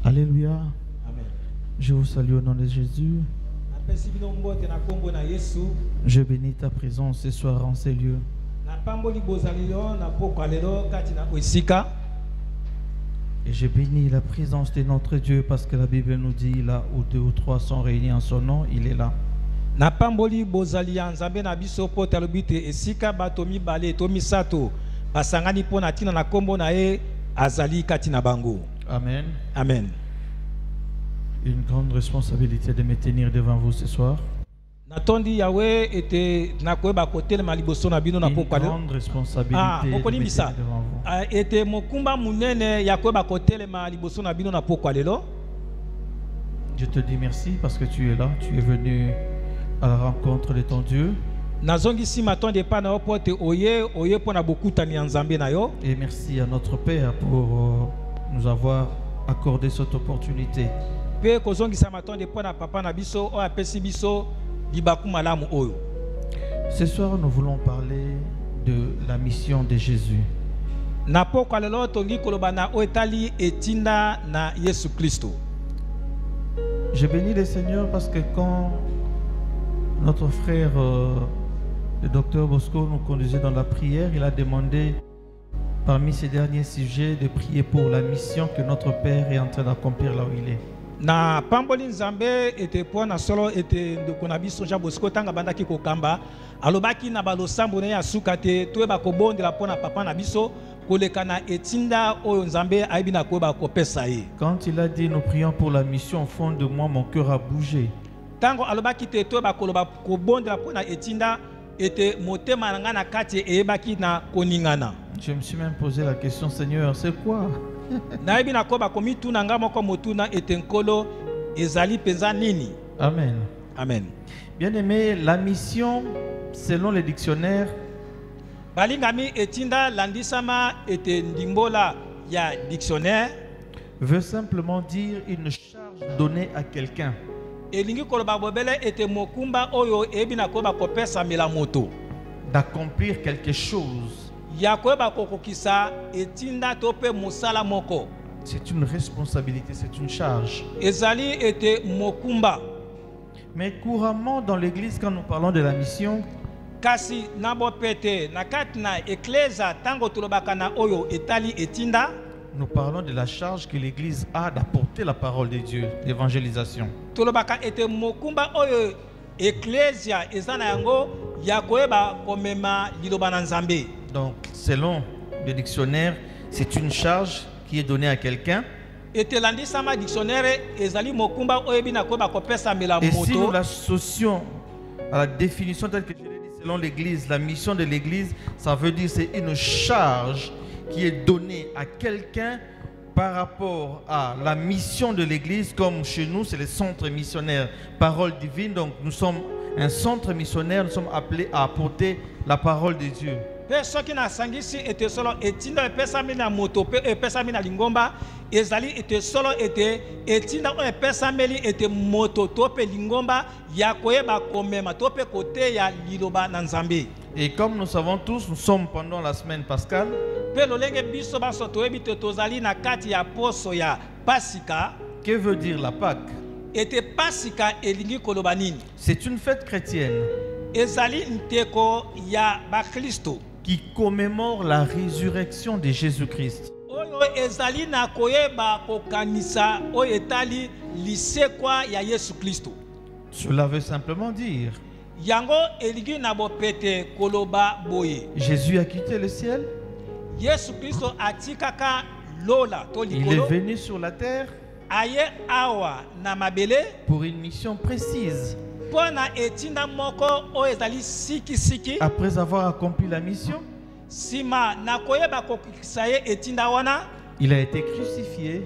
Alléluia. Amen. Je vous salue au nom de Jésus. Je bénis ta présence ce soir en ces lieux. Et je bénis la présence de notre Dieu parce que la Bible nous dit là où 2 ou 3 sont réunis en son nom, il est là. Amen. Amen. Une grande responsabilité de me tenir devant vous ce soir. Une grande responsabilité de me tenir devant vous. Je te dis merci parce que tu es là, tu es venu à la rencontre de ton Dieu. Et merci à notre Père pour nous avoir accordé cette opportunité. Ce soir, nous voulons parler de la mission de Jésus. Je bénis le Seigneur parce que quand notre frère, le docteur Bosco, nous conduisait dans la prière, il a demandé parmi ces derniers sujets de prier pour la mission que notre Père est en train d'accomplir là où il est. Na pamboli nzambe ete pona solo ete ndeko na biso ja Bosco tanga bandaki kokamba alobaki na balosambo ne ya sukate toyeba kobondela pona papa na biso koleka na etinda oyo nzambe ayibi na koyeba kopesa ye. Quand il a dit nous prions pour la mission, au fond de moi mon cœur a bougé. Tango alobaki te toyeba koloba kobondela pona etinda ete motema nanga na kati eyebaki na koningana. Je me suis même posé la question, Seigneur, c'est quoi? Amen. Amen. Bien aimé, la mission, selon les dictionnaires, veut simplement dire une charge donnée à quelqu'un. D'accomplir quelque chose. C'est une responsabilité, c'est une charge. Mais couramment dans l'église, quand nous parlons de la mission, nous parlons de la charge que l'église a d'apporter la parole de Dieu, l'évangélisation. Donc, selon le dictionnaire, c'est une charge qui est donnée à quelqu'un. Et si nous l'associons à la définition telle que je l'ai dit selon l'Église, la mission de l'Église, ça veut dire c'est une charge qui est donnée à quelqu'un par rapport à la mission de l'Église, comme chez nous, c'est le centre missionnaire Parole Divine. Donc nous sommes un centre missionnaire, nous sommes appelés à apporter la parole de Dieu. Et comme nous savons tous, nous sommes pendant la semaine pascale. Que veut dire la Pâque? C'est une fête chrétienne qui commémore la résurrection de Jésus-Christ. Cela veut simplement dire Jésus a quitté le ciel. Il est venu sur la terre pour une mission précise. Après avoir accompli la mission, il a été crucifié.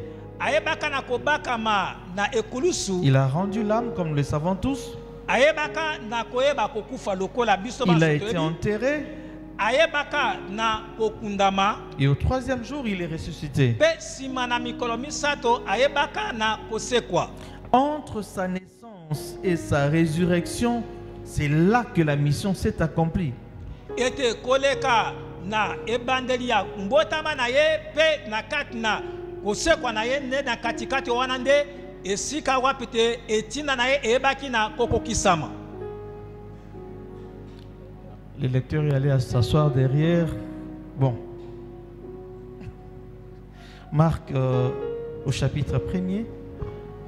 Il a rendu l'âme, comme nous le savons tous. Il a été enterré. Et au 3e jour, il est ressuscité. Entre sa naissance et sa résurrection, c'est là que la mission s'est accomplie. kosekwa na ye nde na katikati wana nde esika wapi te etinda na ye eyebaki na kokokisama. Les lecteurs y allaient s'asseoir derrière. Bon. Marc au chapitre 1er.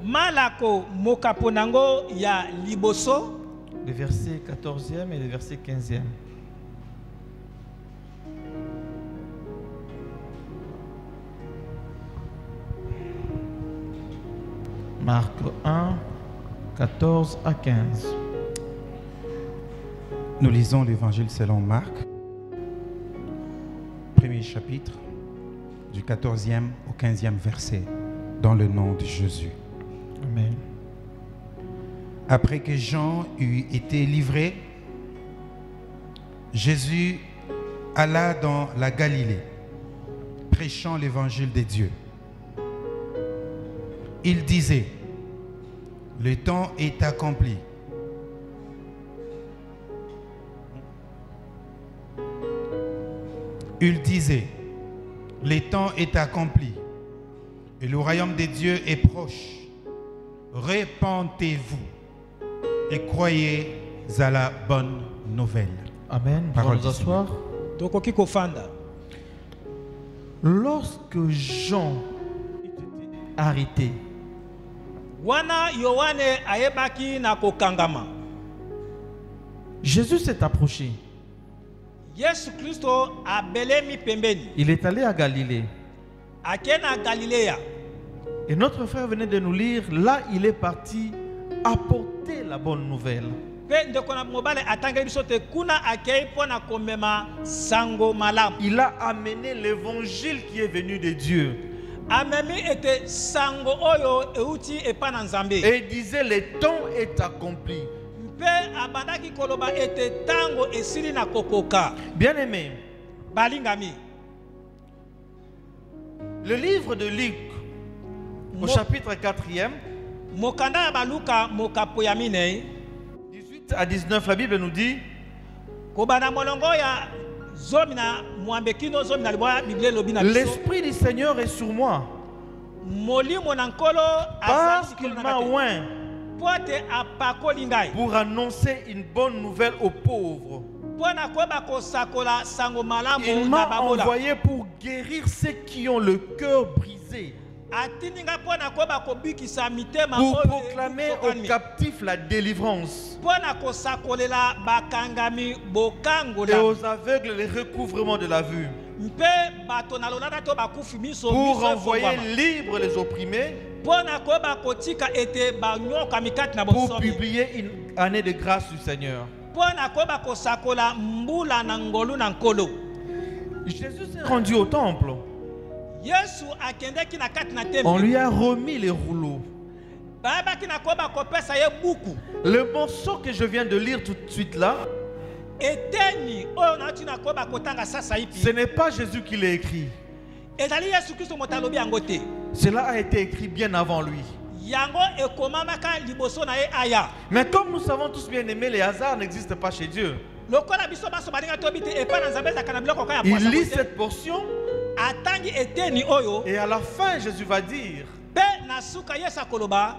Malako mokaponango ya liboso. Le verset 14e et le verset 15e. Marc 1, 14 à 15. Nous lisons l'évangile selon Marc, premier chapitre, du 14e au 15e verset, dans le nom de Jésus. Amen. Après que Jean eut été livré, Jésus alla dans la Galilée, prêchant l'évangile de Dieu. Il disait, le temps est accompli. Il disait, le temps est accompli et le royaume de Dieu est proche. Répentez-vous et croyez à la bonne nouvelle. Amen. Parole Nous asseoir. Tokoki kofanda. Lorsque Jean était arrêté, Wana Yohane ayebaki na kokangama. Jésus s'est approché. Yesu Kristo abelemi pembeni. Il est allé à Galilée. Akena Galilea. Et notre frère venait de nous lire, là il est parti apporter la bonne nouvelle. Pe ndeko na mobale atangeli biso te kuna akei pona komema sango malamu. Il a amené l'évangile qui est venu de Dieu. Amemi ete sango oyo euti epa na Nzambe. Et il disait, le temps est accompli. Mpe abandaki koloba ete tango esili na kokoka. Bien aimé, Balingami. le livre de Luc, au chapitre 4e, Mokanda ya baluka mokapo ya minei. 18 à 19, la Bible nous dit, Kobana molongo ya zomi na mwambekino zomi na liboya Bible lobi na biso. l'Esprit du Seigneur est sur moi, Molimo na nkolo parce azali qu'il na m'a kate. oint Pote apakoli ngai. pour annoncer une bonne nouvelle aux pauvres. Pona koba kosakola sango malamu Il na m'a babola. envoyé pour guérir ceux qui ont le cœur brisé, Atininga pona koba kobikisa mitema pour oyo proclamer aux captifs la délivrance pona kosakolela bakangami bokango et na aux aveugles le recouvrement de la vue, mpe bato na lonana to bakufi miso pour miso envoyer efungwama. libres les opprimés, Pona koba kotika ete banyoka mikati na pour bosomi. publier une année de grâce du Seigneur. Pona koba kosakola mbula na ngolu na nkolo. Jésus s'est rendu au temple. Yesu akendeki na kati na On tembe. lui a remis les rouleaux. Bayabaki na koba kopesa ye buku. Le morceau que je viens de lire tout de suite là, Eteni oyo nauti na koba kotanga sasa ce ipi. n'est pas Jésus qui l'a écrit. Ezali Yesu Kristo motalobi yango te. Cela a été écrit bien avant lui. Yango ekomamaka liboso na ye aya. Mais comme nous savons tous bien aimés, les hasards n'existent pas chez Dieu. Lokola biso baso balinga tobi te epa na Nzambe ezaka na biloko kaka ya Il poasa lit kote. cette portion Atangi eteni oyo et à la fin, Jésus va dire, pe na suka Yesu akoloba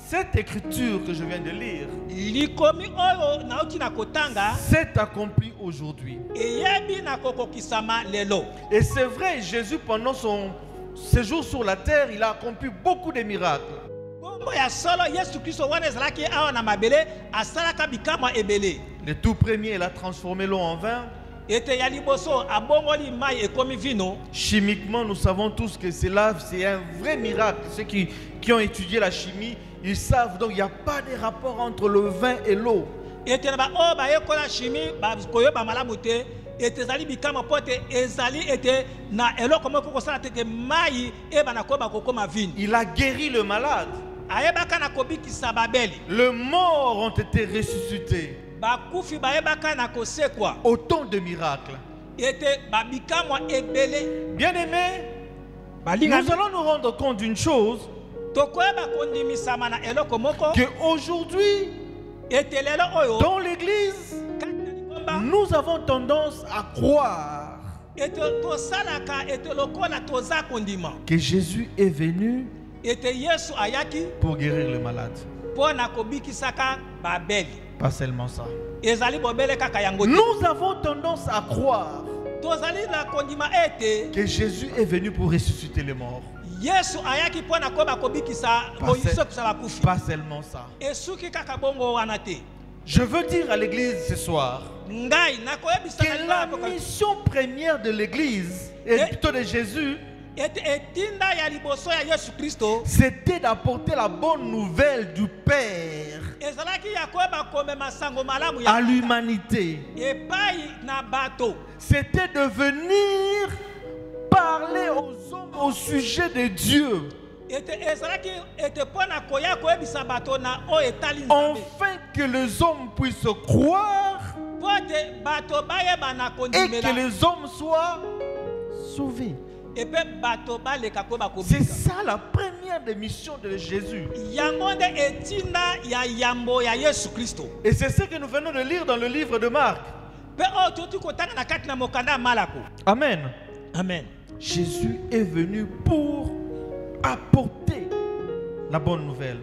cette écriture que je viens de lire likomi oyo nauti na kotanga s'est accomplie aujourd'hui. eyebi na kokokisama lelo. Et c'est vrai, Jésus pendant son séjour sur la terre, il a accompli beaucoup de miracles. Bongo ya solo Yesu Kristo wana ezalaki awa na mabele asalaka bikamwa ebele. Le tout premier, il a transformé l'eau en vin. Ete ya liboso abongoli mai ekomi vino. Chimiquement, nous savons tous que cela, c'est un vrai miracle. Ceux qui ont étudié la chimie, ils savent donc il n'y a pas de rapport entre le vin et l'eau. Ete na ba o ba yekola chimie ba koyoba malamu te. Ete ezali bikamwa pote ezali ete na eloko moko kosala te ke mai eba na koba kokoma vino. Il a guéri le malade. Ayebaka na kobikisa babeli. Les morts ont été ressuscités. Bakufi bayebaka na kosekwa. Autant de miracles. Ete babikamwa ebele. Bien aimés, Balinga nous allons nous rendre compte d'une chose, tokoyeba kondimisama na eloko moko. qu'aujourd'hui, Ete lelo oyo dans l'église, kati na likomba nous avons tendance à croire que Jésus est venu pour guérir le malade. Pas seulement ça. Nous avons tendance à croire que Jésus est venu pour ressusciter les morts. Pas seulement ça. Je veux dire à l'église ce soir que la mission première de l'église, et plutôt de Jésus, c'était d'apporter la bonne nouvelle du Père à l'humanité. C'était de venir parler aux hommes au sujet de Dieu, afin que les hommes puissent croire et que les hommes soient sauvés. C'est ça la première des missions de Jésus. Et c'est ce que nous venons de lire dans le livre de Marc. Amen. Amen. Jésus est venu pour apporter la bonne nouvelle.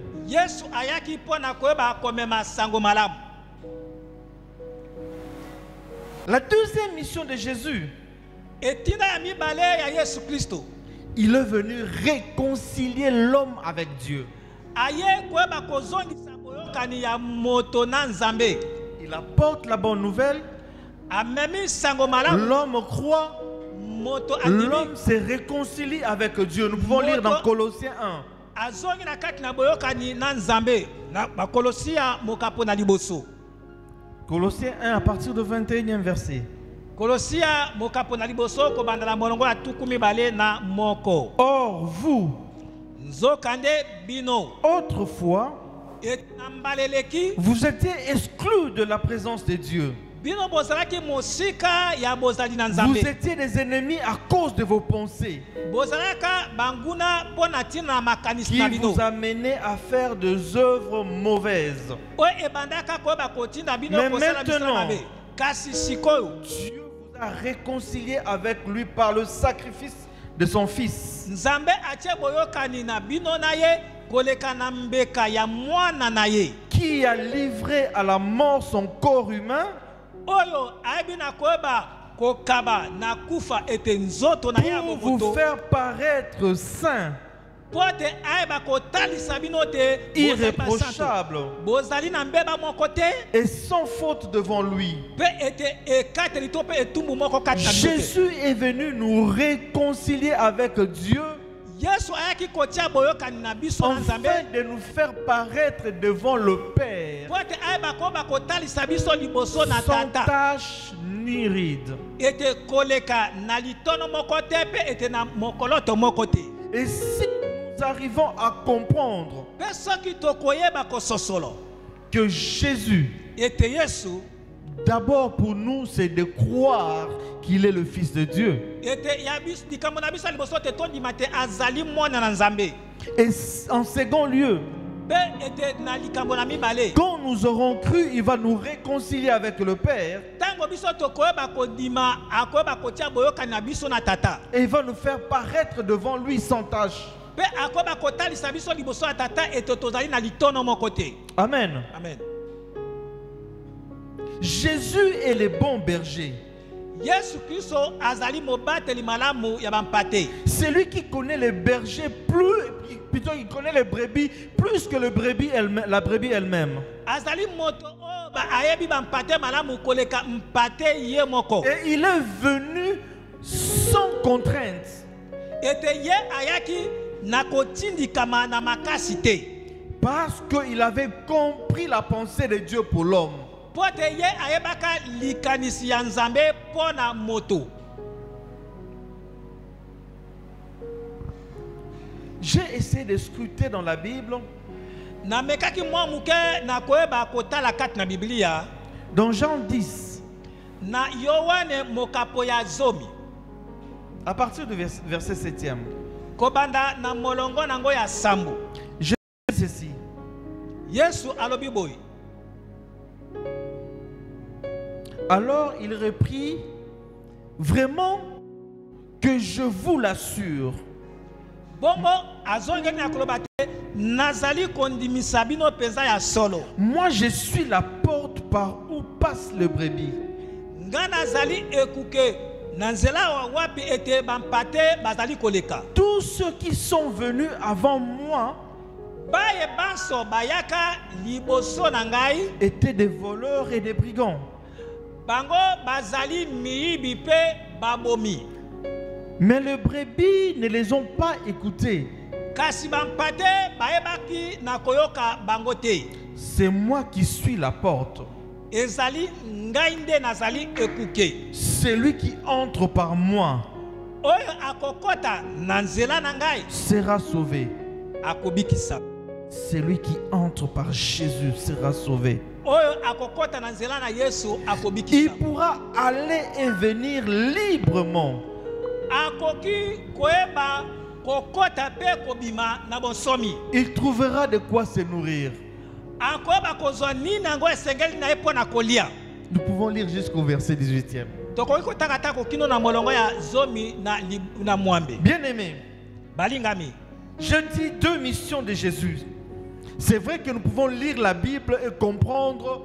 La deuxième mission de Jésus, il est venu réconcilier l'homme avec Dieu. Il apporte la bonne nouvelle. L'homme croit. L'homme se réconcilie avec Dieu. Nous pouvons lire dans Colossiens 1. Colossiens 1 à partir du 21e verset. Or vous, autrefois, vous étiez exclus de la présence de Dieu. Vous étiez des ennemis à cause de vos pensées qui vous amenaient à faire des œuvres mauvaises. Mais maintenant, Dieu vous a réconcilié avec lui par le sacrifice de son Fils, qui a livré à la mort son corps humain pour vous faire paraître saint, irréprochable et sans faute devant lui. Jésus est venu nous réconcilier avec Dieu, afin de nous faire paraître devant le Père sans tache ni ride. Et si nous arrivons à comprendre que Jésus, d'abord pour nous, c'est de croire qu'il est le Fils de Dieu. Et en second lieu, quand nous aurons cru, il va nous réconcilier avec le Père. Et il va nous faire paraître devant lui sans tâche. Amen. Amen. Jésus est le bon berger. C'est lui qui connaît les bergers plutôt il connaît les brebis plus que la brebis elle-même. Et il est venu sans contrainte. Parce qu'il avait compris la pensée de Dieu pour l'homme. J'ai essayé de scruter dans la Bible. Dans Jean 10, à partir du verset 7e, je dis ceci. Alors il reprit, vraiment, que je vous l'assure. Bongo azongeli na koloba te nazali kondimisa bino penza ya solo. Moi, je suis la porte par où passe le brebis. Nga nazali ekuke na nzela wa wapi ete bampate bazali koleka. Tous ceux qui sont venus avant moi Baye banso bayaka liboso na ngai étaient des voleurs et des brigands. bango bazali miyibi pe babomi. Mais les brebis ne les ont pas écoutés. Kasi bampate bayebaki na koyoka bango te. C'est moi qui suis la porte. Ezali ngai nde nazali ekuke. Celui qui entre par moi Oyo akokota na nzela na ngai sera sauvé. akobikisa. Celui qui entre par Jésus sera sauvé. Oyo akokota na nzela na Yesu Il akobikisa. pourra aller et venir librement. Akoki koeba kokota pe kobima na bonsomi. Il trouvera de quoi se nourrir. Akoba kozwa nini yango esengeli na ye mpo na kolia. Nous pouvons lire jusqu'au verset 18e. Tokoki kotaka ta kokino na molongo ya zomi na mwambe. Bien-aimés, Balingami. je dis deux missions de Jésus. C'est vrai que nous pouvons lire la Bible et comprendre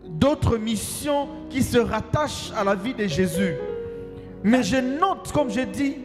d'autres missions qui se rattachent à la vie de Jésus. Mais je note, comme je dis,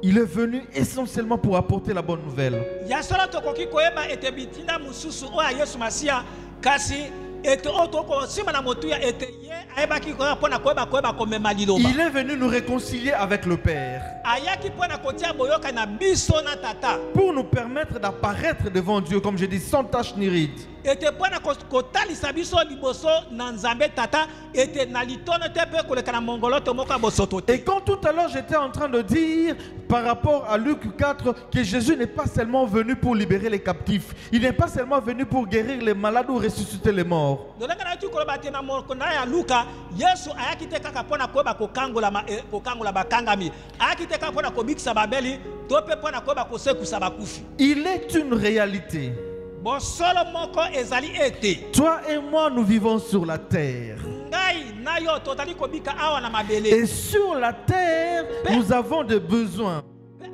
il est venu essentiellement pour apporter la bonne nouvelle. Ya solo tokoki koyeba ete bitinda mususu oya Yesu Masia kasi ete otoko sima na motuya ete ye ayebaki koya pona koyeba komema liloba. Il est venu nous réconcilier avec le Père Ayaki pona kotia boyoka na biso na tata. pour nous permettre d'apparaître devant Dieu, comme je dis, sans tache ni ride. Ete pona kotalisa biso liboso na Nzambe tata ete na litono te pe koleka na mongoloto moko bosoto te. Et quand tout à l'heure j'étais en train de dire par rapport à Luc 4 que Jésus n'est pas seulement venu pour libérer les captifs, il n'est pas seulement venu pour guérir les malades ou ressusciter les morts. Dolanga na tu koloba te na mokona ya Luka Yesu ayaki te kaka pona koyeba kokangola bakangami. Ayaki te kaka pona kobikisa babeli to pe pona koyeba kosekusa bakufi. Il est une réalité. Bon solo moko ezali ete. Toi et moi, nous vivons sur la terre. Ngai na yo totali kobika awa na mabele. Et sur la terre, nous avons des besoins.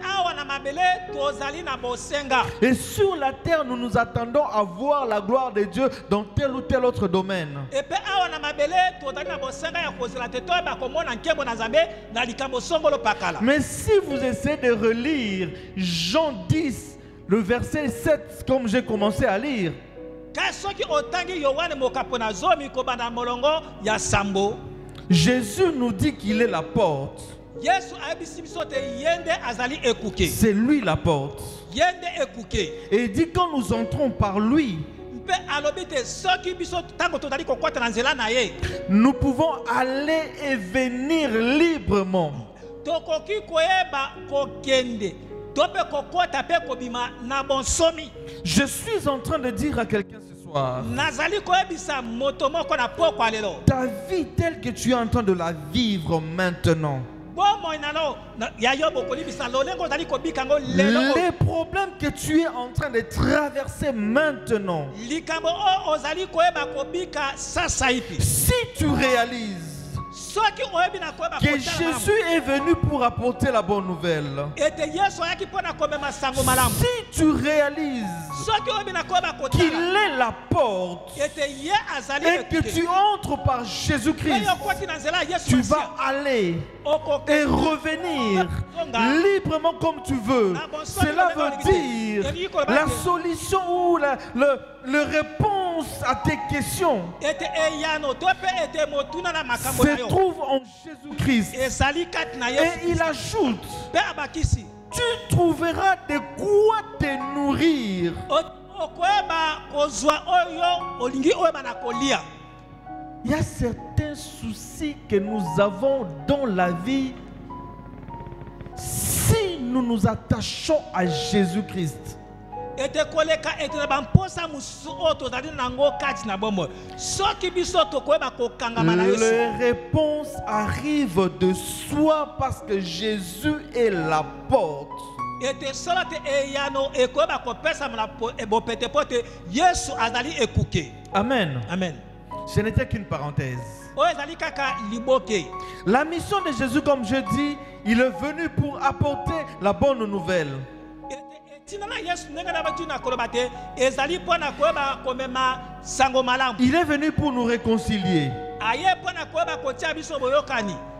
Awa na mabele tozali na bosenga. Et sur la terre, nous nous attendons à voir la gloire de Dieu dans tel ou tel autre domaine. Et pe awa na mabele tozali na bosenga ya kozela te to ba komona nkembo na Nzambe na likambo songolo pakala. Mais si vous essayez de relire Jean 10, le verset 7, comme j'ai commencé à lire, Kasoki otangi Yohane mokapo na zomi kobanda molongo ya sambo. Jésus nous dit qu'il est la porte. Yesu ayebisi biso te yende azali ekuke. C'est lui la porte. Yende ekuke. Et il dit quand nous entrons par lui, Mpe alobi te soki biso tango tozali kokwata na nzela na ye. nous pouvons aller et venir librement. Tokoki koyeba kokende. Tope kokwata pe kobima na bonsomi. Je suis en train de dire à quelqu'un ce soir, Nazali koyebisa moto moko na poko alelo. ta vie telle que tu es en train de la vivre maintenant, Bomo inano ya yobo kolibisa lolengo zali kobika ngo lelo. les problèmes que tu es en train de traverser maintenant, Likambo o ozali koyeba kobika sasa ipi. si tu réalises Soki oyebi na koyeba que kotala mamu. Jésus est venu pour apporter la bonne nouvelle, Ete Yesu ayaki pona komema sango malamu. si tu réalises Soki oyebi na koyeba qu'il kotala. est la porte Ete ye azali et que ekuke. tu entres par Jésus-Christ, Eyo koti na nzela Yesu tu Masia. vas aller Okoke. et revenir librement comme tu veux. Cela veut dire la solution ou le réponse à tes questions Ete eyano tope ete motuna na makambo na se yo. trouve en Jésus-Christ. Ezali kati na Et Yesu. il ajoute, Pe abakisi. tu trouveras de quoi te nourrir. Okoyeba kozwa oyo olingi oyeba na kolia. Il y a certains soucis que nous avons dans la vie si nous nous attachons à Jésus-Christ. Ete koleka ete na bamposa musu o tozali nango kati na bomo. Soki biso tokoyeba kokangama na Yesu. Les réponses arrivent de soi parce que Jésus est la porte. Ete sola te eyano ekoyeba kopesa na bopete pote Yesu azali ekuke. Amen. Amen. Ce n'était qu'une parenthèse. oyo ezali kaka liboke. La mission de Jésus, comme je dis, il est venu pour apporter la bonne nouvelle. Il est venu pour nous réconcilier.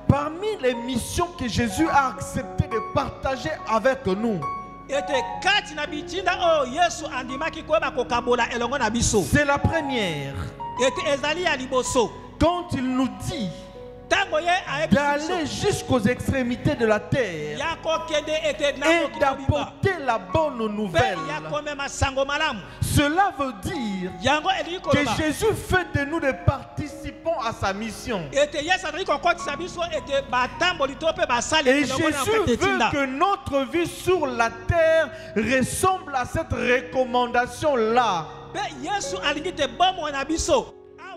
Parmi les missions que Jésus a accepté de partager avec nous, c'est la première. Quand il nous dit d'aller jusqu'aux extrémités de la terre et d'apporter la bonne nouvelle. Cela veut dire que Jésus fait de nous des participants à sa mission. Et Jésus veut que notre vie sur la terre ressemble à cette recommandation-là.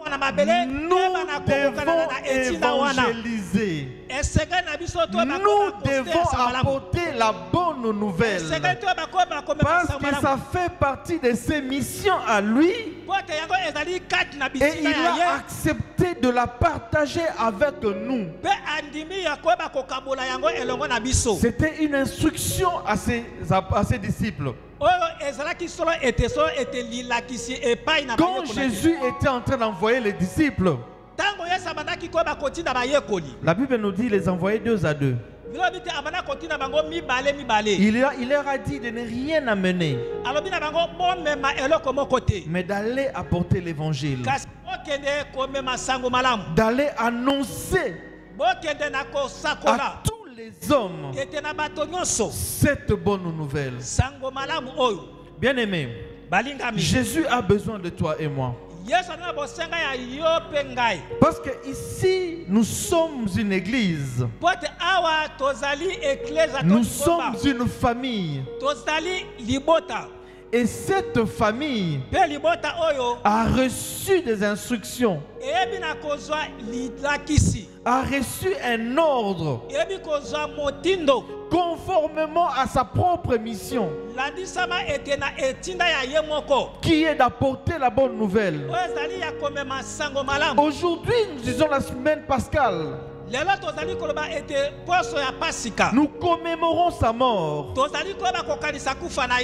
Nous devons évangéliser. Nous devons apporter la bonne nouvelle. Parce que ça fait partie de ses missions à lui. Et il a accepté de la partager avec nous. C'était une instruction à ses disciples. Quand Jésus était en train d'envoyer les disciples, la Bible nous dit les envoyer 2 à 2. Il leur a dit de ne rien amener, mais d'aller apporter l'évangile, d'aller annoncer à tous les hommes cette bonne nouvelle. Bien aimé, Jésus a besoin de toi et moi. Parce que ici, nous sommes une église. Nous sommes une famille. Et cette famille a reçu des instructions, a reçu un ordre conformément à sa propre mission, qui est d'apporter la bonne nouvelle. Aujourd'hui, nous disons la semaine pascale. Nous commémorons sa mort.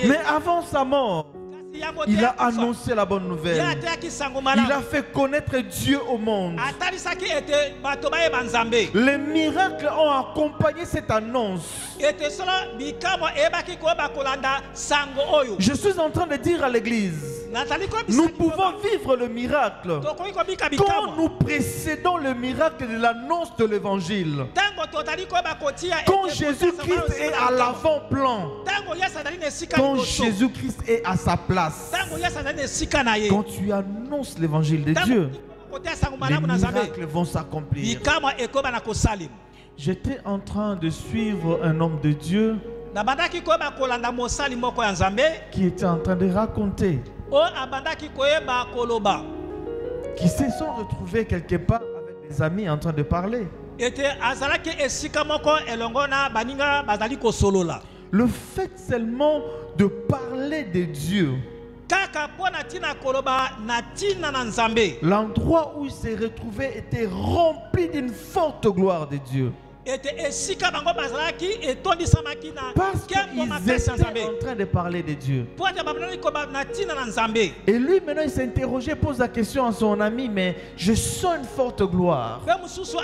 Mais avant sa mort, il a annoncé la bonne nouvelle. Il a fait connaître Dieu au monde. Les miracles ont accompagné cette annonce. Je suis en train de dire à l'église, nous pouvons vivre le miracle quand nous précédons le miracle de l'annonce de l'évangile. Quand Jésus-Christ est à l'avant-plan, quand Jésus-Christ est à sa place, quand tu annonces l'évangile de Dieu, les miracles vont s'accomplir. J'étais en train de suivre un homme de Dieu qui était en train de raconter qui se sont retrouvés quelque part avec des amis en train de parler. Le fait seulement de parler de Dieu, l'endroit où il s'est retrouvé était rempli d'une forte gloire de Dieu. Parce qu'ils étaient en train de parler de Dieu. Et lui maintenant il s'interrogeait, pose la question à son ami, mais je sens une forte gloire. Son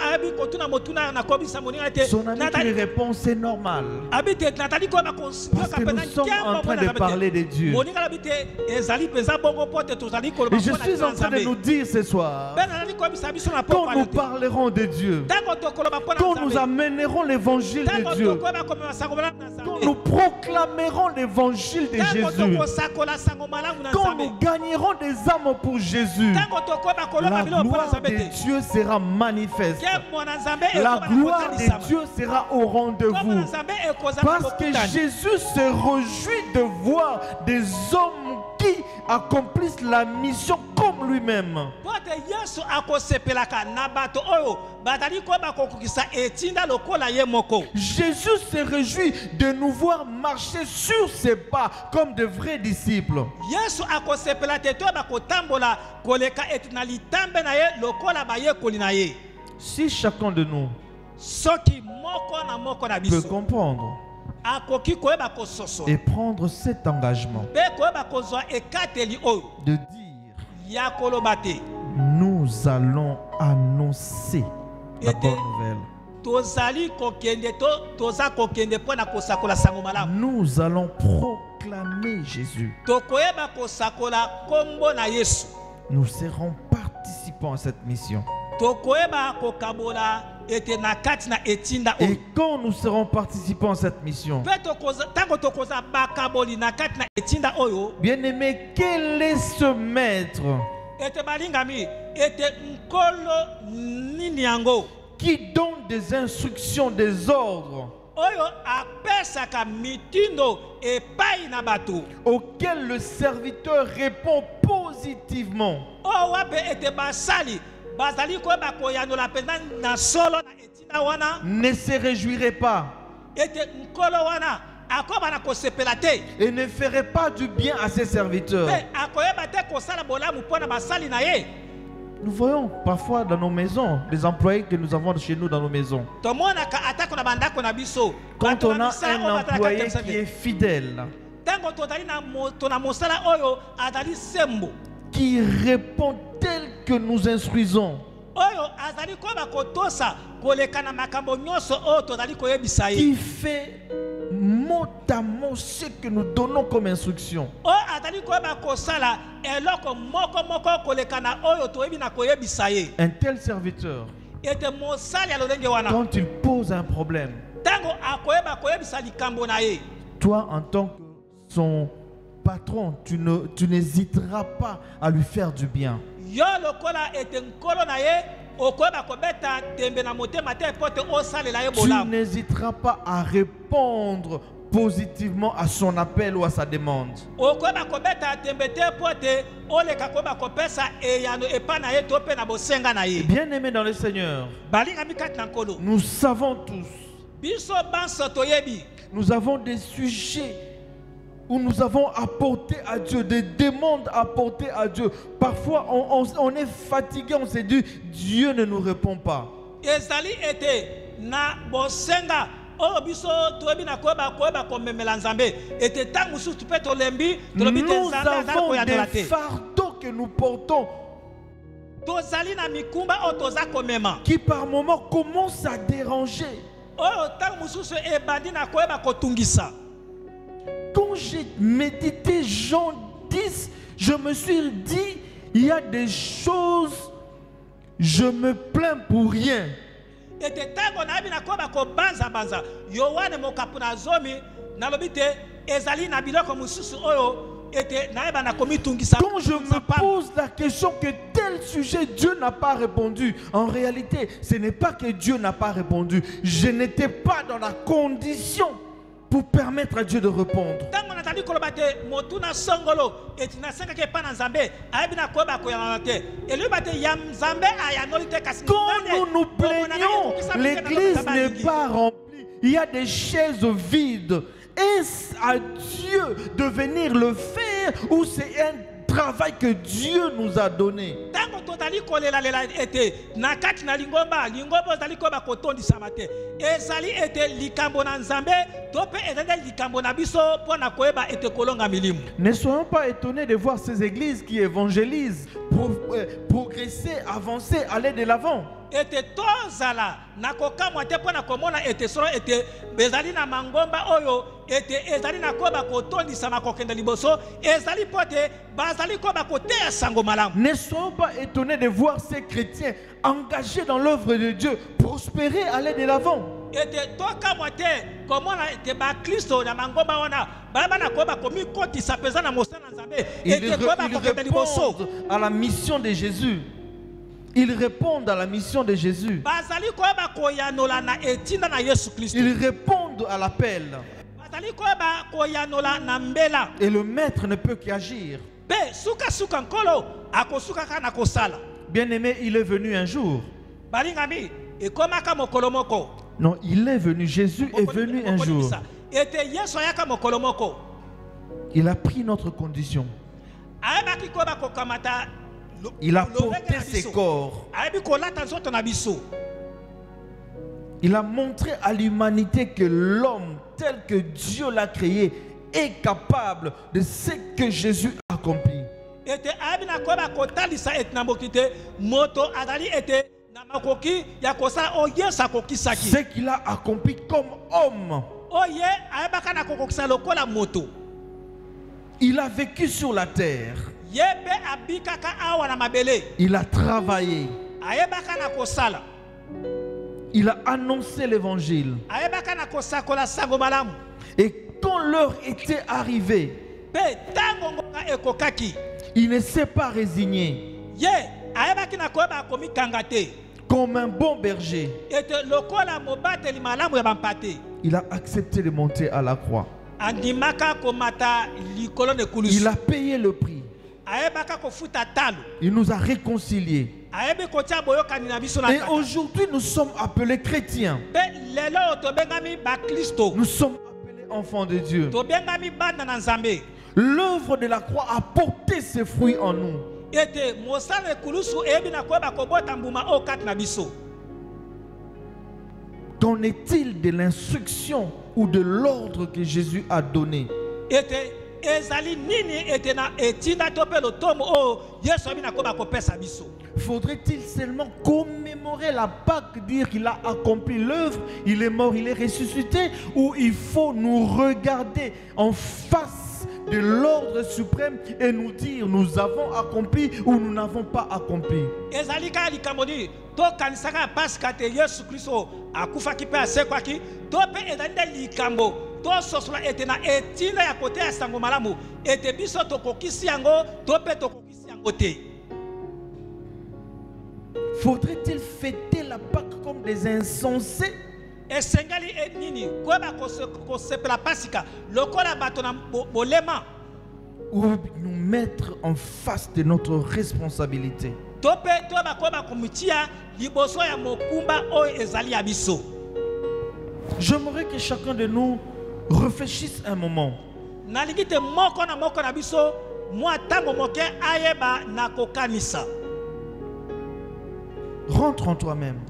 ami qui lui répond, c'est normal. Parce que nous sommes en train de parler de Dieu. Et je suis en train de nous dire ce soir, quand nous parlerons de Dieu, quand nous amènerons l'évangile de Dieu, quand nous proclamerons l'évangile de Jésus, quand nous gagnerons des âmes pour Jésus, la gloire de Dieu sera manifeste. La gloire de Dieu sera au rendez-vous. Parce que Jésus se réjouit de voir des hommes qui accomplisse la mission comme lui-même. Jésus se réjouit de nous voir marcher sur ses pas comme de vrais disciples. Si chacun de nous peut comprendre et prendre cet engagement de dire, nous allons annoncer la bonne nouvelle. Nous allons proclamer Jésus. Nous serons participants à cette mission. Et quand nous serons participants à cette mission, bien aimé, quel est ce maître qui donne des instructions, des ordres auxquels le serviteur répond positivement? Ne se réjouirait pas et ne ferait pas du bien à ses serviteurs. Nous voyons parfois dans nos maisons des employés que nous avons chez nous dans nos maisons. Quand on a un employé qui est fidèle, qui répond tel que nous instruisons, qui fait mot à mot ce que nous donnons comme instruction, un tel serviteur, quand il pose un problème, toi en tant que son patron, tu n'hésiteras pas à lui faire du bien. Tu n'hésiteras pas à répondre positivement à son appel ou à sa demande. Bien-aimés dans le Seigneur, nous savons tous, nous avons des sujets où nous avons apporté à Dieu, des demandes apportées à Dieu. Parfois, on est fatigué, on se dit, Dieu ne nous répond pas. Nous avons des fardeaux que nous portons qui par moments commencent à déranger. Quand j'ai médité Jean 10, je me suis dit, il y a des choses, je me plains pour rien. Quand je me pose la question que tel sujet Dieu n'a pas répondu, en réalité ce n'est pas que Dieu n'a pas répondu, je n'étais pas dans la condition pour permettre à Dieu de répondre. Quand nous nous plaignons, l'église n'est pas remplie, il y a des chaises vides. Est-ce à Dieu de venir le faire ou c'est un travail que Dieu nous a donné? Ne soyons pas étonnés de voir ces églises qui évangélisent, progresser, avancer, aller de l'avant. Ne soyons pas étonnés de voir ces chrétiens engagés dans l'œuvre de Dieu, prospérer, aller de l'avant. Ils répondent à la mission de Jésus. Ils répondent à la mission de Jésus. Ils répondent à l'appel. Et le maître ne peut qu'agir. Bien-aimé, il est venu un jour. Non, il est venu. Jésus est venu un jour. Il a pris notre condition. Il a porté ses corps. Il a montré à l'humanité que l'homme, tel que Dieu l'a créé, est capable de ce que Jésus a accompli. Ce qu'il a accompli comme homme. Il a vécu sur la terre. Il a travaillé. Il a annoncé l'évangile. Et quand l'heure était arrivée, il ne s'est pas résigné. Comme un bon berger, il a accepté de monter à la croix. Il a payé le prix. Il nous a réconciliés. Et aujourd'hui, nous sommes appelés chrétiens. Nous sommes appelés enfants de Dieu. L'œuvre de la croix a porté ses fruits en nous. Qu'en est-il de l'instruction ou de l'ordre que Jésus a donné? Faudrait-il seulement commémorer la Pâque, dire qu'il a accompli l'œuvre, il est mort, il est ressuscité, ou il faut nous regarder en face de l'ordre suprême et nous dire nous avons accompli ou nous n'avons pas accompli? Faudrait-il fêter la Pâque comme des insensés? Ou nous mettre en face de notre responsabilité? J'aimerais que chacun de nous réfléchisse un moment. Rentre en toi-même.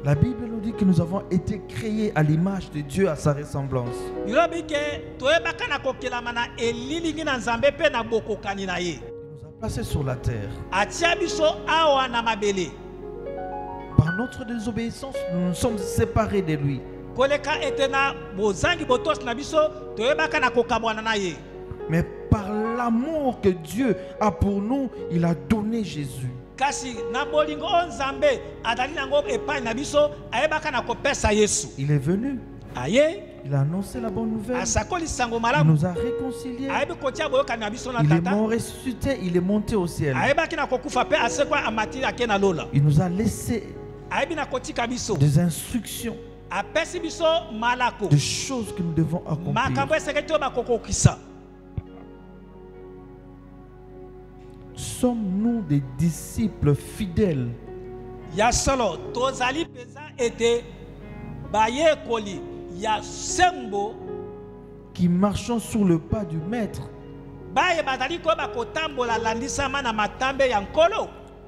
La Bible nous dit que nous avons été créés à l'image de Dieu, à sa ressemblance. Il nous a placés sur la terre. Par notre désobéissance, nous nous sommes séparés de lui. Mais par l'amour que Dieu a pour nous, il a donné Jésus. Il est venu. Il a annoncé la bonne nouvelle. Il nous a réconciliés. Il est mort ressuscité. Il est monté au ciel. Il nous a laissé des instructions, des choses que nous devons accomplir. Sommes-nous des disciples fidèles qui marchons sur le pas du Maître,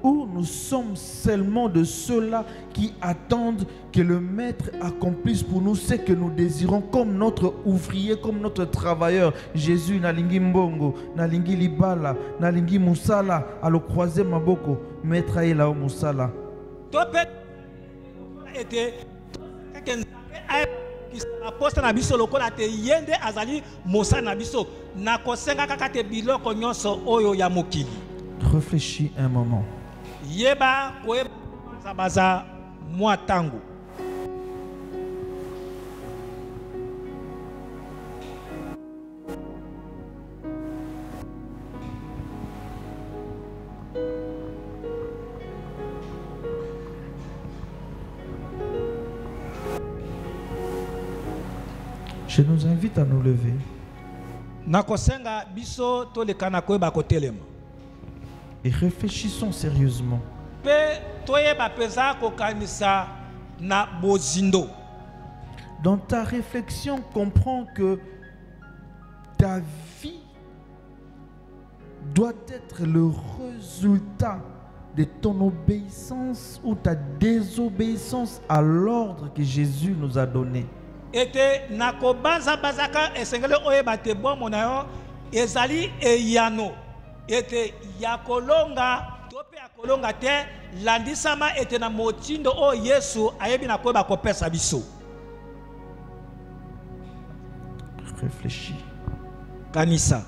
ou nous sommes seulement de ceux-là qui attendent que le Maître accomplisse pour nous ce que nous désirons, comme notre ouvrier, comme notre travailleur? Jésus nalingi mbongo, nalingi libala, nalingi musala, alo croiser maboko, Maître aela o musala. Réfléchis un moment. Je nous invite à nous lever. Nakosenga biso tolekana koyeba kotelema. Et réfléchissons sérieusement. Pe toyeba peza kokanisa na bozindo. Dans ta réflexion, comprends que ta vie doit être le résultat de ton obéissance ou ta désobéissance à l'ordre que Jésus nous a donné. Ete nakobanza bazaka esengele oyeba te bomo na yo ezali eyano. Ete yakolonga tope yakolonga te landisama ete na motindo o Yesu ayebi na koyeba kopesa biso. Réfléchis. Kanisa.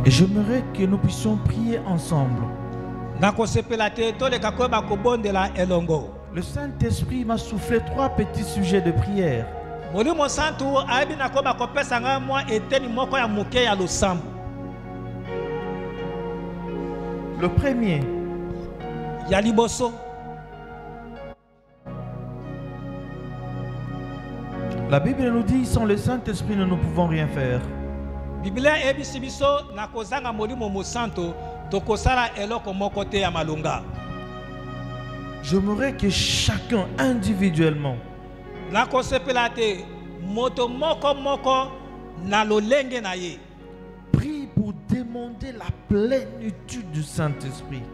Et j'aimerais que nous puissions prier ensemble. Le Saint-Esprit m'a soufflé 3 petits sujets de prière. Le premier, la Bible nous dit, sans le Saint-Esprit, nous ne pouvons rien faire. J'aimerais que chacun individuellement prie pour demander la plénitude du Saint-Esprit.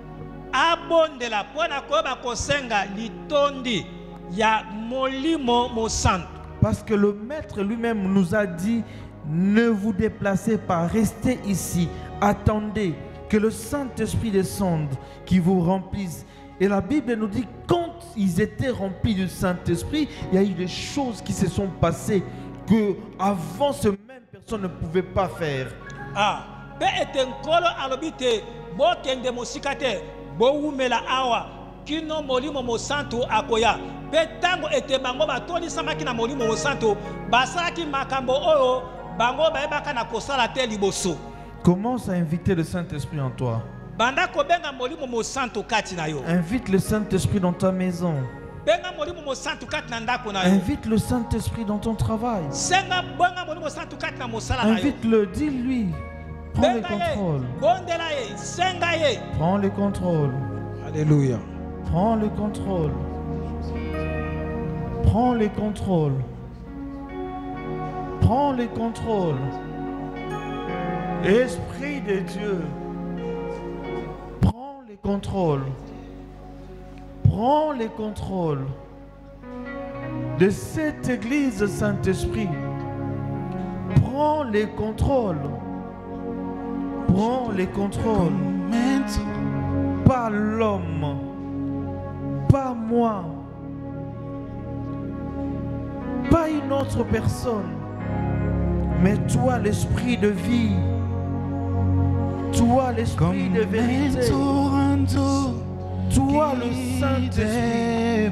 Parce que le Maître lui-même nous a dit: ne vous déplacez pas, restez ici, attendez que le Saint-Esprit descende, qui vous remplisse. Et la Bible nous dit, quand ils étaient remplis du Saint-Esprit, il y a eu des choses qui se sont passées que avant ce même personne ne pouvait pas faire. Commence à inviter le Saint-Esprit en toi. Invite le Saint-Esprit dans ta maison. Invite le Saint-Esprit dans ton travail. Invite-le, dis-lui. Prends le contrôle. Prends le contrôle. Alléluia. Prends le contrôle. Prends le contrôle. Prends le contrôle. Esprit de Dieu, prends le contrôle. Prends le contrôle de cette église, Saint-Esprit. Prends le contrôle. Prends le contrôle. Pas l'homme, pas moi, pas une autre personne, mais toi, l'esprit de vie. Toi, l'esprit de vérité. Toi, le Saint-Esprit.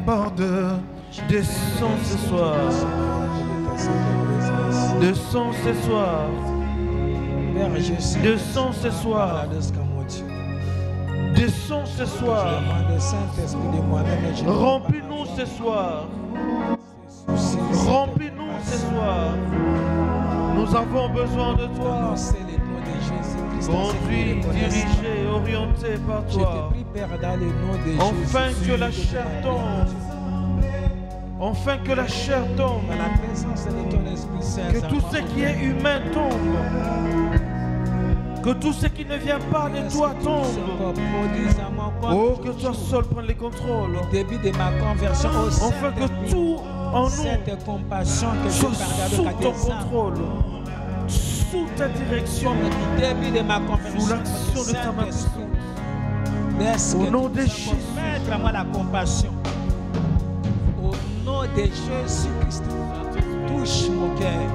Descends ce soir. Descends ce soir. Descends ce soir. Descends ce soir. Remplis-nous ce soir. Remplis-nous ce soir. Nous avons besoin de toi. Conduit, dirigé, orienté par toi. Enfin que la chair tombe. Enfin que la chair tombe. Que tout ce qui est humain tombe. Que tout ce qui ne vient pas de toi tombe. Oh, que toi seul prenne le contrôle. Enfin que tout en nous soit sous ton contrôle. Sous ta direction, sous l'action de ta main. Au nom de Jésus. Au nom de Jésus-Christ, touche mon cœur.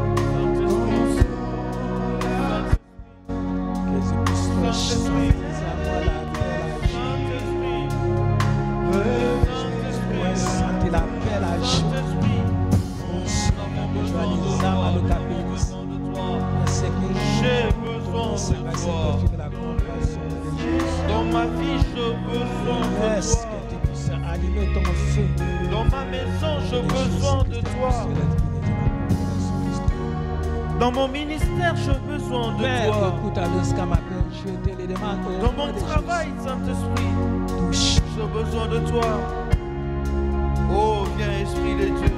besoin de toi. Dans mon ministère, j'ai besoin de Père, toi. écoute à ce qu'à ma Père, je te le demande. Dans mon travail, Saint-Esprit, j'ai besoin de toi. Oh, viens, Esprit de Dieu.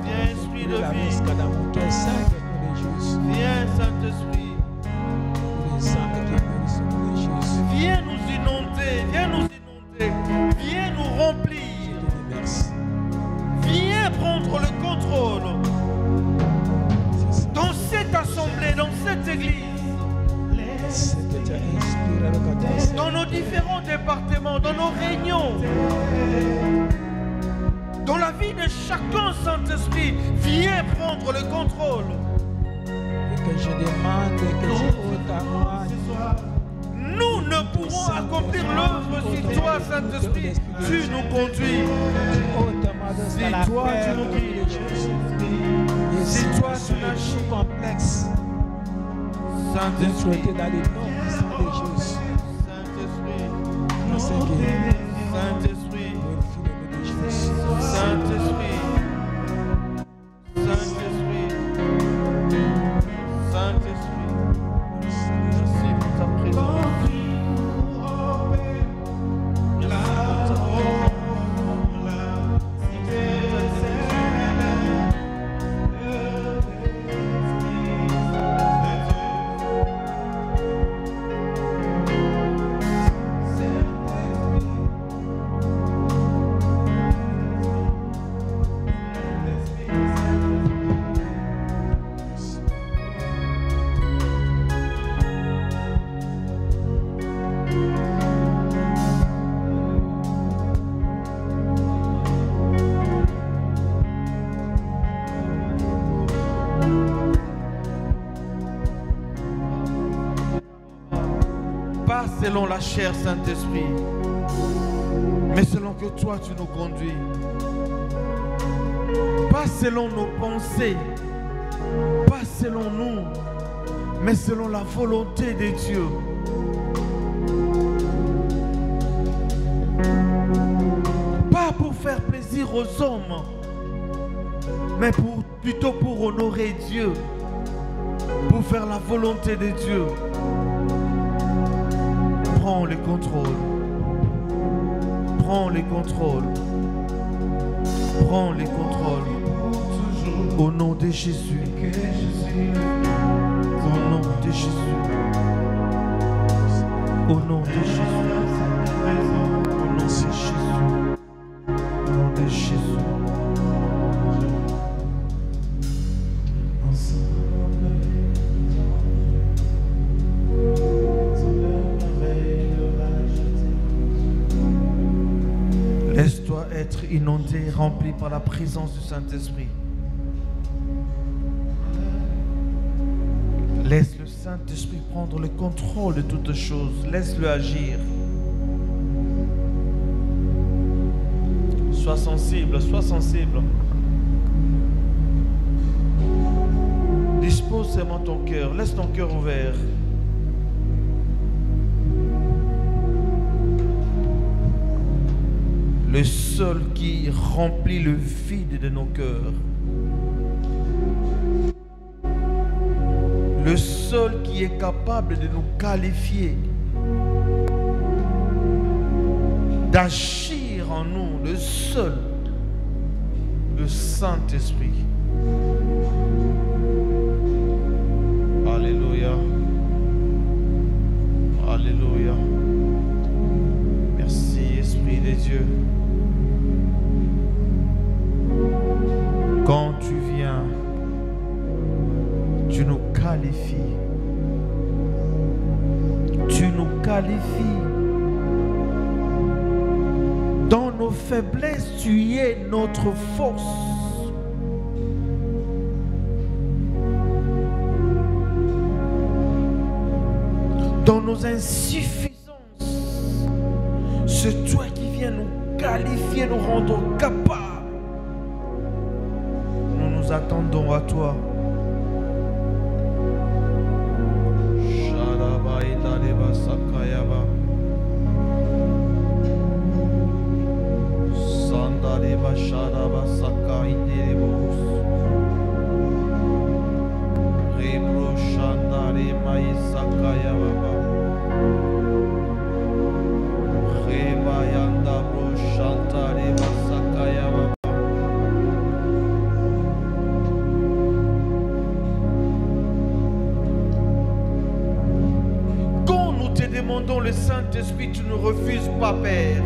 Viens, Esprit de vie. Viens, Saint-Esprit. Viens nous inonder, viens nous inonder, viens nous remplir. Viens prendre le contrôle dans cette assemblée, dans cette église, dans nos différents départements, dans nos réunions, dans la vie de chacun, Saint-Esprit. Viens prendre le contrôle. Et que je demande que tu ôtes à moi. Nous ne pourrons accomplir l'œuvre si toi, Saint-Esprit, tu nous conduis. Si toi, tu nous guides. Si toi, tu n'agis complexe. Saint-Esprit. Saint-Esprit. Saint-Esprit. Saint-Esprit. Saint-Esprit. Saint-Esprit. Merci pour ta présence. Selon la chair, Saint-Esprit, mais selon que toi tu nous conduis. Pas selon nos pensées, pas selon nous, mais selon la volonté de Dieu. Pas pour faire plaisir aux hommes, mais plutôt pour honorer Dieu, pour faire la volonté de Dieu. Prends le contrôle. Prends le contrôle. Prends le contrôle. Au nom de Jésus. Au nom de Jésus. Au nom de Jésus. Au nom de Jésus. Au nom de Jésus. Laisse-toi être inondé, rempli par la présence du Saint-Esprit. Laisse le Saint-Esprit prendre le contrôle de toutes choses. Laisse-le agir. Sois sensible, sois sensible. Dispose seulement ton cœur. Laisse ton cœur ouvert. Le seul qui remplit le vide de nos cœurs. Le seul qui est capable de nous qualifier, d'agir en nous, le seul, le Saint-Esprit. Alléluia. Alléluia. Merci, Esprit de Dieu. Quand tu viens, tu nous qualifies. Tu nous qualifies. Dans nos faiblesses, tu es notre force. Dans nos insuffisances, c'est toi qui viens nous qualifier, nous rendre capables. Nous attendons à toi. Sandaleba demandons le Saint-Esprit, tu ne refuses pas, Père.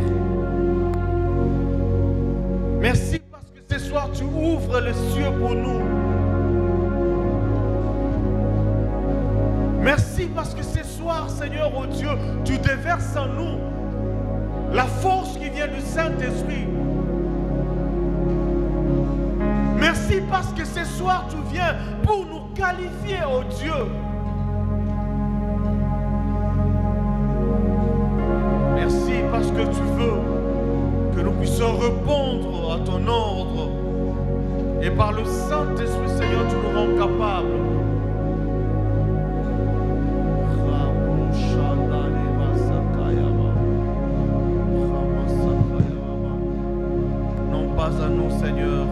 Merci parce que ce soir, tu ouvres les cieux pour nous. Merci parce que ce soir, Seigneur, oh Dieu, tu déverses en nous la force qui vient du Saint-Esprit. Merci parce que ce soir, tu viens pour nous qualifier, oh Dieu. Merci parce que tu veux que nous puissions répondre à ton ordre. Et par le Saint-Esprit, Seigneur, tu nous rends capables. Non pas à nous, Seigneur,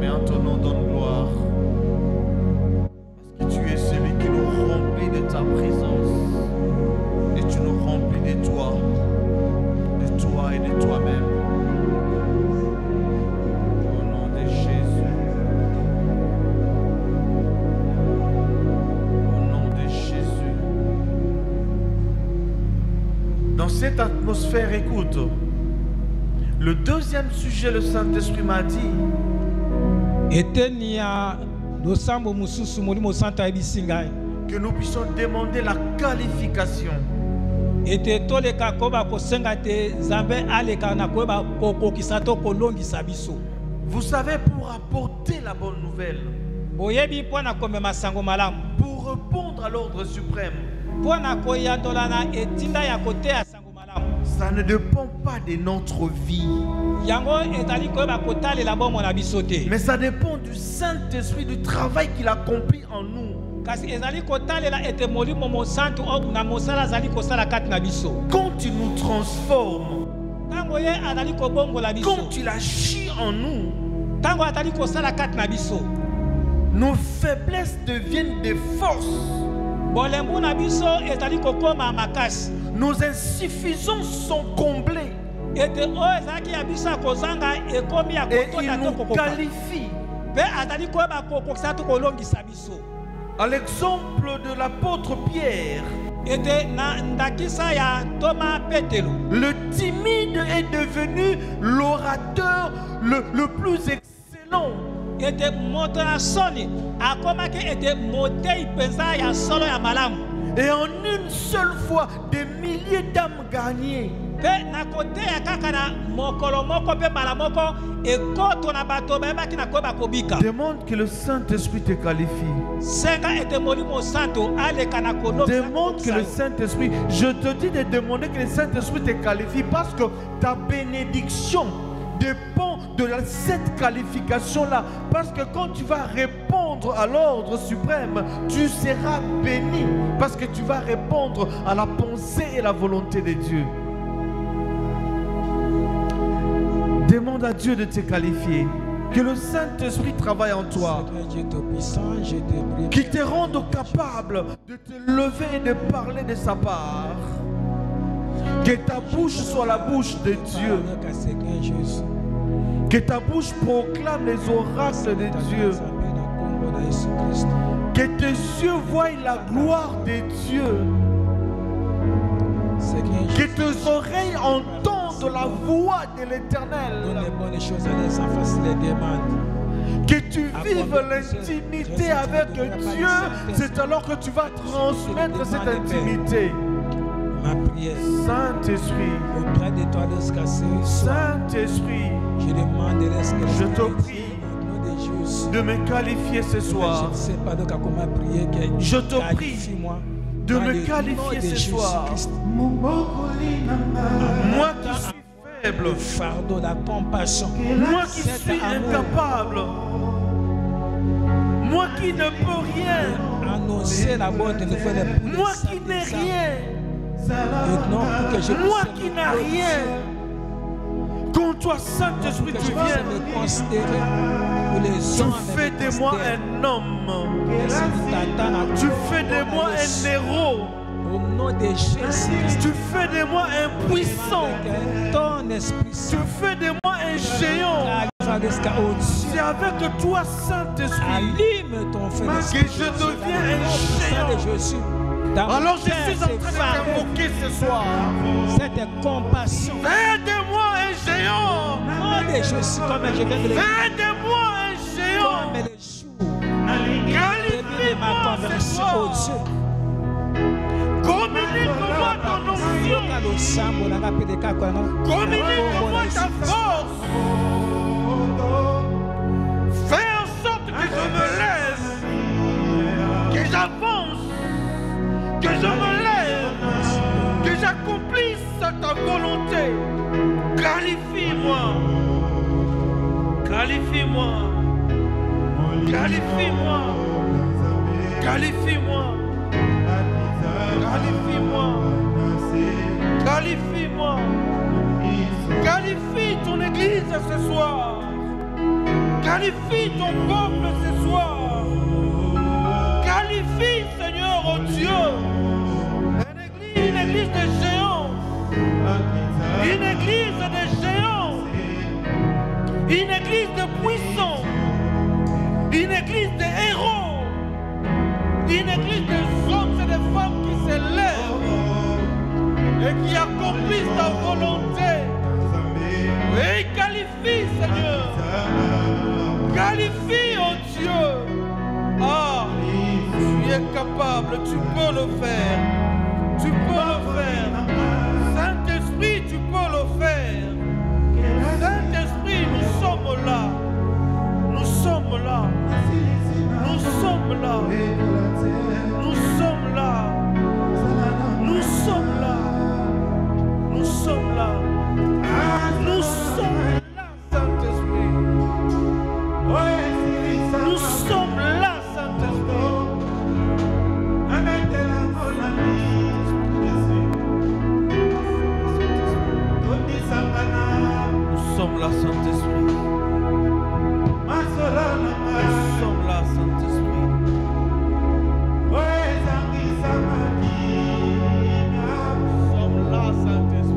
mais en ton nom donne gloire. Parce que tu es celui qui nous remplit de ta présence. Et tu nous remplis de toi et de toi-même. Au nom de Jésus. Au nom de Jésus. Dans cette atmosphère, écoute, le deuxième sujet, le Saint-Esprit m'a dit, que nous puissions demander la qualification. Vous savez, pour apporter la bonne nouvelle, pour répondre à l'ordre suprême, ça ne dépend pas de notre vie, mais ça dépend du Saint-Esprit, du travail qu'il accomplit en nous. Quand il nous transforme, quand il agit en nous, nos faiblesses deviennent des forces. Nos insuffisances sont comblées. Et il nous qualifie. À l'exemple de l'apôtre Pierre, le timide est devenu l'orateur le plus excellent. Et en une seule fois, des milliers d'âmes gagnées. Demande que le Saint-Esprit te qualifie. Demande que le Saint-Esprit, je te dis de demander que le Saint-Esprit te qualifie, parce que ta bénédiction dépend de cette qualification-là. Parce que quand tu vas répondre à l'ordre suprême, tu seras béni, parce que tu vas répondre à la pensée et la volonté de Dieu. Demande à Dieu de te qualifier. Que le Saint-Esprit travaille en toi. Qu'il te rende capable de te lever et de parler de sa part. Que ta bouche soit la bouche de Dieu. Que ta bouche proclame les oracles de Dieu. Que tes yeux voient la gloire de Dieu. Que tes oreilles entendent la voix de l'Éternel. Que tu vives l'intimité avec Dieu. C'est alors que tu vas transmettre cette intimité. Saint-Esprit, Saint-Esprit, je te prie de me qualifier ce soir. Je te prie de me qualifier ce soir. Moi qui suis faible, moi qui suis incapable, moi qui ne peux rien, moi qui n'ai rien, moi qui n'ai rien. Quand toi, Saint-Esprit, tu viens, tu fais de moi un homme, tu fais de moi un héros, tu fais de moi un puissant, tu fais de moi un géant. C'est avec toi, Saint-Esprit, que je deviens un géant. Alors je suis en train de t'invoquer ce soir. Cette compassion. Fais de moi un géant. Oh, je suis comme je viens de le dire. Fais de moi un géant. Comme les jours. Qualifie-moi ce soir. Communique-moi ton onction. Communique-moi ta force. Fais en sorte que je me lève, que j'avance, que je me lève, que j'accomplisse ta volonté. Qualifie-moi. Qualifie-moi. Qualifie-moi. Qualifie-moi. Qualifie-moi. Qualifie-moi. Qualifie ton église ce soir. Qualifie ton peuple ce soir. Qualifie, Seigneur, oh Dieu, une église de géants. Une église de géants. Une église de puissants. Une église de héros. Une église de hommes et de femmes qui s'élèvent et qui accomplissent ta volonté. Et qualifie, Seigneur. Qualifie, oh Dieu. Ah, tu es capable, tu peux le faire. Tu peux le faire. Saint-Esprit, tu peux le faire. Saint-Esprit, nous sommes là. Nous sommes là. Nous sommes là. Nous sommes là. Nous sommes là. Nous sommes là. Nous sommes là, Saint-Esprit. Nous sommes là, Saint-Esprit. Nous sommes là, Saint-Esprit. Nous sommes là, Saint-Esprit. Nous sommes là, Saint-Esprit.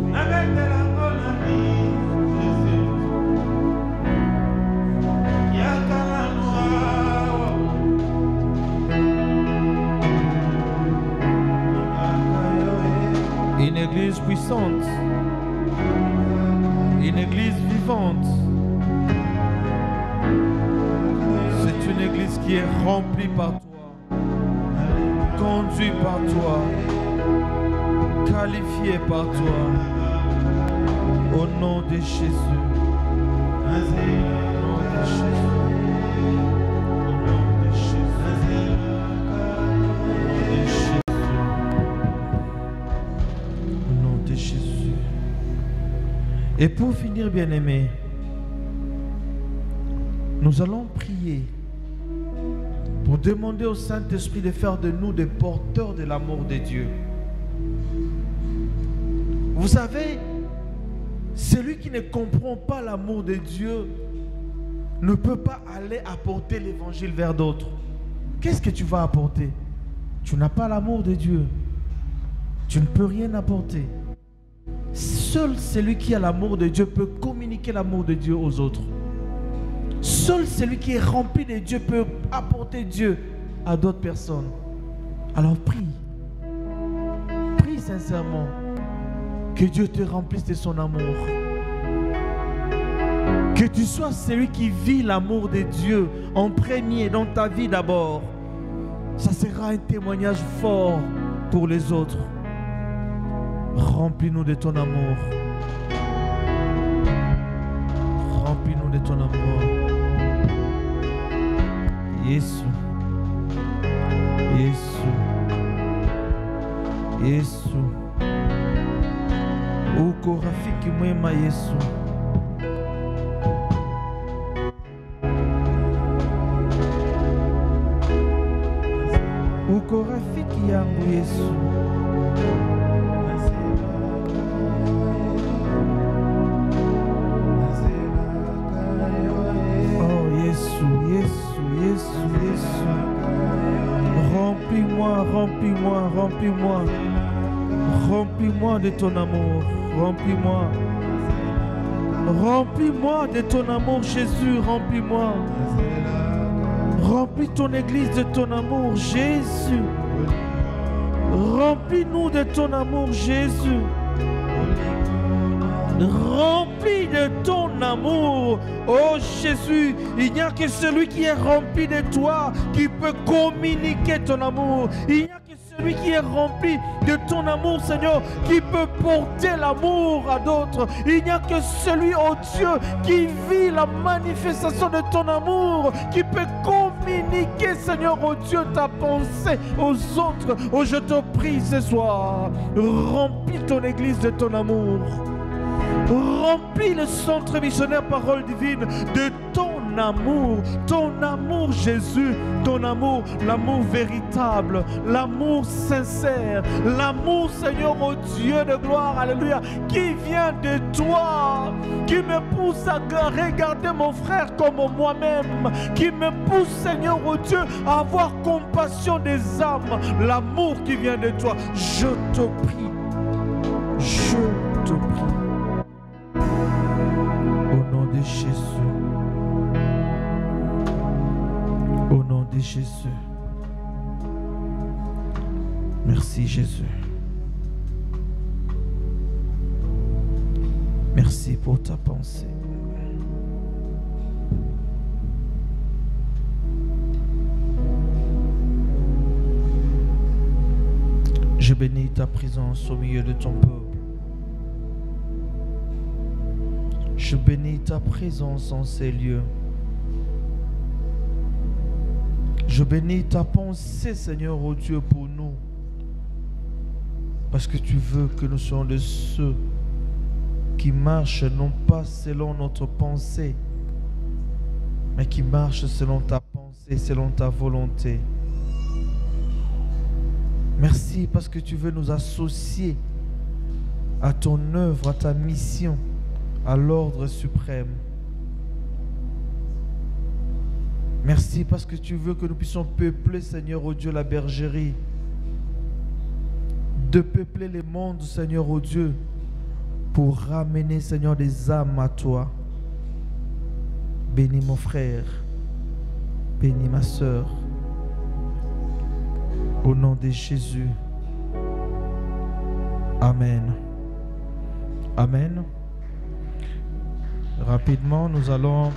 Une église puissante, une église vivante. C'est une église qui est remplie par toi, conduite par toi, qualifiée par toi. Au nom de Jésus. Au nom de Jésus. Au nom de Jésus. Au nom de Jésus. Et pour finir, bien-aimés, nous allons prier pour demander au Saint-Esprit de faire de nous des porteurs de l'amour de Dieu. Vous savez, celui qui ne comprend pas l'amour de Dieu ne peut pas aller apporter l'évangile vers d'autres. Qu'est-ce que tu vas apporter? Tu n'as pas l'amour de Dieu. Tu ne peux rien apporter. Seul celui qui a l'amour de Dieu peut communiquer l'amour de Dieu aux autres. Seul celui qui est rempli de Dieu peut apporter Dieu à d'autres personnes. Alors prie. Prie sincèrement que Dieu te remplisse de son amour. Que tu sois celui qui vit l'amour de Dieu en premier dans ta vie d'abord. Ça sera un témoignage fort pour les autres. Remplis-nous de ton amour. Remplis-nous de ton amour. Yesu. Yesu. Yesu. Uko rafiki mwema Yesu. Uko rafiki yangu Yesu. Oh Yesu, Yesu, Yesu, Yesu. Remplis-moi, remplis-moi, remplis-moi. Remplis-moi de ton amour. Remplis-moi. Remplis-moi de ton amour, Jésus. Remplis-moi. Remplis ton église de ton amour, Jésus. Remplis-nous de ton amour, Jésus. Remplis de ton amour. Oh Jésus, il n'y a que celui qui est rempli de toi qui peut communiquer ton amour. Il n'y a que celui qui est rempli de ton amour, Seigneur, qui peut porter l'amour à d'autres. Il n'y a que celui, oh Dieu, qui vit la manifestation de ton amour, qui peut communiquer, Seigneur, oh Dieu, ta pensée aux autres. Oh, je te prie ce soir, remplis ton église de ton amour. Remplis le centre missionnaire Parole Divine de ton amour Jésus, ton amour, l'amour véritable, l'amour sincère, l'amour Seigneur, oh Dieu de gloire, alléluia, qui vient de toi, qui me pousse à regarder mon frère comme moi-même, qui me pousse Seigneur, oh Dieu, à avoir compassion des âmes, l'amour qui vient de toi. Je te prie, je te prie. Au nom de Jésus. Au nom de Jésus. Merci Jésus. Merci pour ta pensée. Je bénis ta présence au milieu de ton peuple. Je bénis ta présence en ces lieux. Je bénis ta pensée, Seigneur, oh Dieu, pour nous. Parce que tu veux que nous soyons de ceux qui marchent non pas selon notre pensée, mais qui marchent selon ta pensée, selon ta volonté. Merci parce que tu veux nous associer à ton œuvre, à ta mission, à l'ordre suprême. Merci parce que tu veux que nous puissions peupler, Seigneur, oh Dieu, la bergerie. De peupler les mondes, Seigneur, oh Dieu, pour ramener, Seigneur, des âmes à toi. Bénis mon frère, bénis ma sœur. Au nom de Jésus. Amen. Amen. Rapidement, nous allons